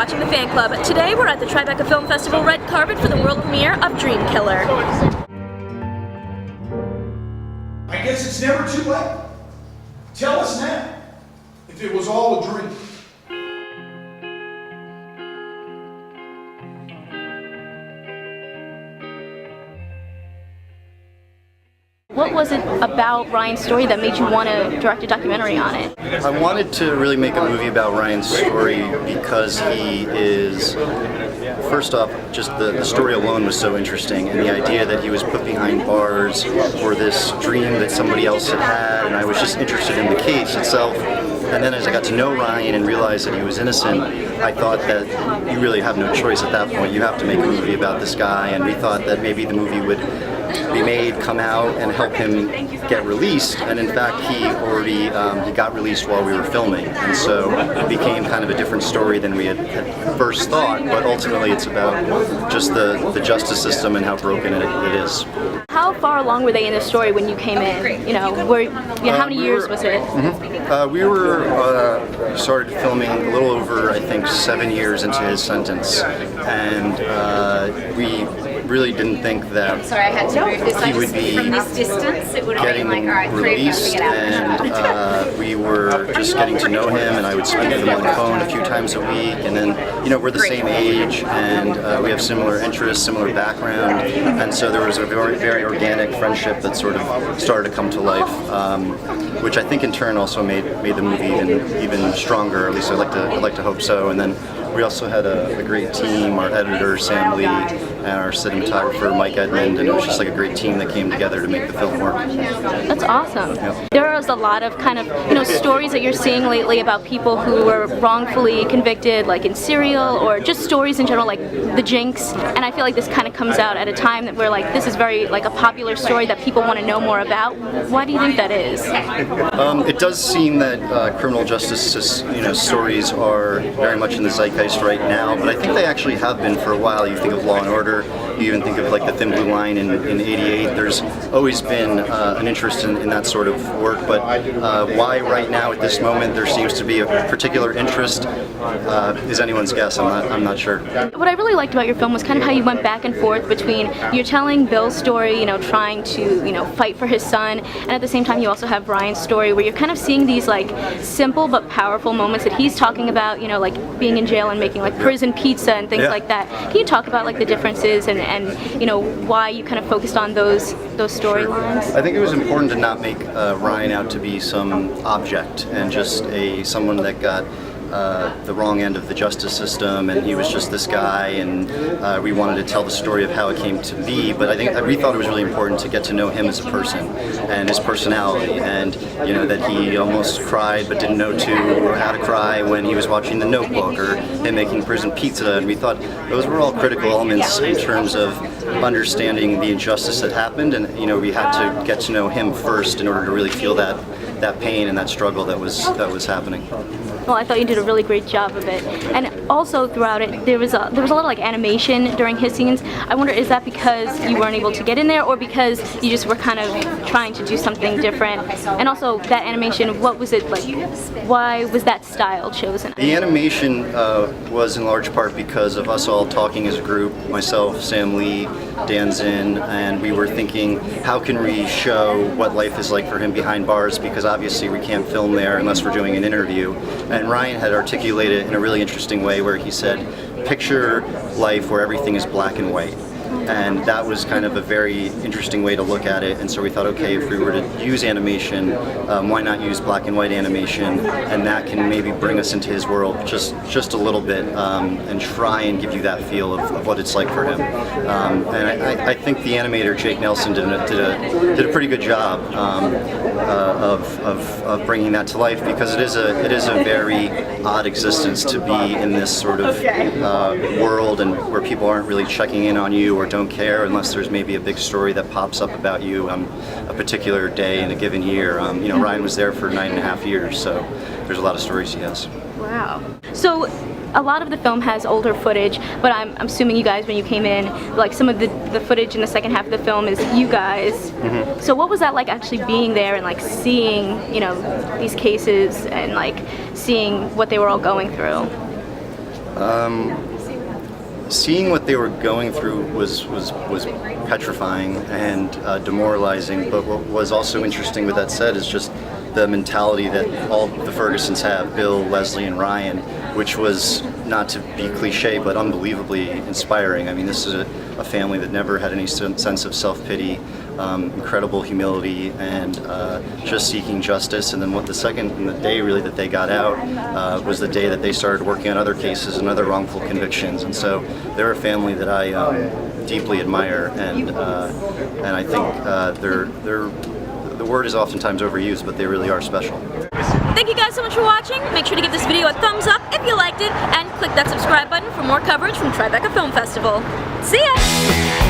watching The Fan Club. Today we're at the Tribeca Film Festival red carpet for the world premiere of Dream Killer. I guess it's never too late. Tell us now if it was all a dream. What was it about Ryan's story that made you want to direct a documentary on it? I wanted to really make a movie about Ryan's story because he is, first off, just the story alone was so interesting, and the idea that he was put behind bars for this dream that somebody else had had, and I was just interested in the case itself. And then as I got to know Ryan and realized that he was innocent, I thought that you really have no choice at that point. You have to make a movie about this guy, and we thought that maybe the movie would be made, come out, and help him get released. And in fact, he already he got released while we were filming, and so it became kind of a different story than we had first thought. But ultimately, it's about just the justice system and how broken it is. How far along were they in the story when you came in? How many years was it? We started filming a little over, I think, 7 years into his sentence, and we really didn't think that he would be getting released, and we were just getting to know him, and I would speak with him on the phone a few times a week, and then, we're the same age, and we have similar interests, similar background, and so there was a very organic friendship that sort of started to come to life, which I think in turn also made the movie even stronger, at least I'd like to hope so. And then we also had a great team, our editor Sam Lee and our cinematographer Mike Edmond, and it was just like a great team that came together to make the film work. That's awesome. Yep. There is a lot of kind of stories that you're seeing lately about people who were wrongfully convicted, like in Serial, or just stories in general, like the Jenks. And I feel like this kind of comes out at a time that we're like, this is very like a popular story that people want to know more about. Why do you think that is? It does seem that criminal justice, stories are very much in the zeitgeist right now, but I think they actually have been for a while. You think of Law and Order, you even think of like The Thin Blue Line in '88. There's always been an interest in that sort of work, but why right now at this moment there seems to be a particular interest is anyone's guess. I'm not sure. What I really liked about your film was kind of how you went back and forth between you're telling Bill's story, trying to fight for his son, and at the same time you also have Brian's story where you're kind of seeing these like simple but powerful moments that he's talking about, like being in jail and making like prison pizza and things like that. Can you talk about like the differences and why you kind of focused on those storylines? Sure. I think it was important to not make Ryan out to be some object and just someone that got the wrong end of the justice system, and he was just this guy, and we wanted to tell the story of how it came to be. But I think we thought it was really important to get to know him as a person and his personality, and that he almost cried but didn't know how to cry when he was watching The Notebook or him making prison pizza, and we thought those were all critical elements in terms of understanding the injustice that happened, and we had to get to know him first in order to really feel that pain and that struggle that was happening. Well, I thought you did a really great job of it, and also throughout it there was a lot of like animation during his scenes. I wonder, is that because you weren't able to get in there, or because you just were kind of trying to do something different? And also that animation, what was it like? Why was that style chosen? The animation was in large part because of us all talking as a group, myself, Sam Lee, Dan Zinn, and we were thinking, how can we show what life is like for him behind bars, because obviously we can't film there unless we're doing an interview. And Ryan had articulated it in a really interesting way where he said, picture life where everything is black and white. And that was kind of a very interesting way to look at it, and so we thought, okay, if we were to use animation, why not use black and white animation, and that can maybe bring us into his world just a little bit, and try and give you that feel of what it's like for him. And I think the animator Jake Nelson did a pretty good job of bringing that to life, because it is a very odd existence to be in this sort of world, and where people aren't really checking in on you or don't care unless there's maybe a big story that pops up about you on a particular day in a given year. Ryan was there for 9.5 years, so there's a lot of stories he has. Wow. So a lot of the film has older footage, but I'm assuming you guys, when you came in, like some of the footage in the second half of the film is you guys. Mm-hmm. So what was that like, actually being there and like seeing, these cases and like seeing what they were all going through? Seeing what they were going through was petrifying and demoralizing, but what was also interesting with that said is just the mentality that all the Fergusons have, Bill, Leslie, and Ryan, which was, not to be cliche, but unbelievably inspiring. I mean, this is a family that never had any sense of self-pity, incredible humility, and just seeking justice. And then the day really that they got out was the day that they started working on other cases and other wrongful convictions. And so they're a family that I deeply admire, and I think the word is oftentimes overused, but they really are special. Thank you guys so much for watching. Make sure to give this video a thumbs up if you liked it, and click that subscribe button for more coverage from Tribeca Film Festival. See ya!